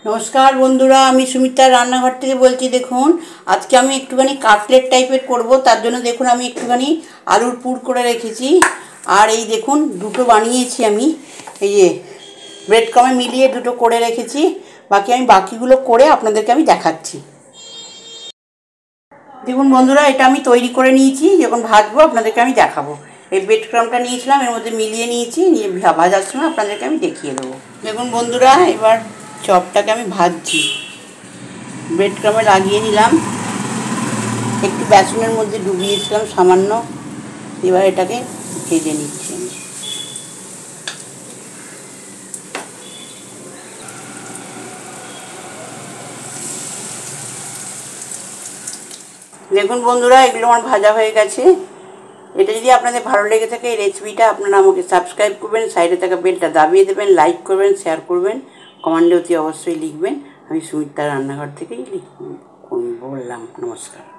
নমস্কার বন্ধুরা, আমি সুমিতার রান্নাঘর থেকে বলছি। দেখুন, আজকে আমি একটুখানি কাটলেট টাইপের করব। তার জন্য দেখুন আমি একটুখানি আলুর পুর করে রেখেছি। আর এই দেখুন দুটো বানিয়েছি আমি, এই যে ব্রেড ক্রামে মিলিয়ে দুটো করে রেখেছি। বাকিগুলো করে আপনাদেরকে আমি দেখাচ্ছি। দেখুন বন্ধুরা, এটা আমি তৈরি করে নিয়েছি, যখন ভাজবো আপনাদেরকে আমি দেখাবো। এই ব্রেড ক্রামটা নিয়েছিলাম, এর মধ্যে মিলিয়ে নিয়েছি, নিয়ে ভাজার সময় আপনাদেরকে আমি দেখিয়ে দেবো। দেখুন বন্ধুরা, এবার চপটাকে আমি ভাজছি। ব্রেড ক্রামে লাগিয়ে নিলাম, একটু বেসনের মধ্যে ডুবিয়েছিলাম সামান্য। এবার এটাকে ভেজে নিচ্ছি আমি। দেখুন বন্ধুরা, এগুলো আমার ভাজা হয়ে গেছে। এটা যদি আপনাদের ভালো লেগে থাকে এই রেসিপিটা, আপনারা আমাকে সাবস্ক্রাইব করবেন, সাইডে থাকা বেলটা দাবিয়ে দেবেন, লাইক করবেন, শেয়ার করবেন, কমেন্টে অতি অবশ্যই লিখবেন। আমি সুমিতার রান্নাঘর থেকেই বললাম। নমস্কার।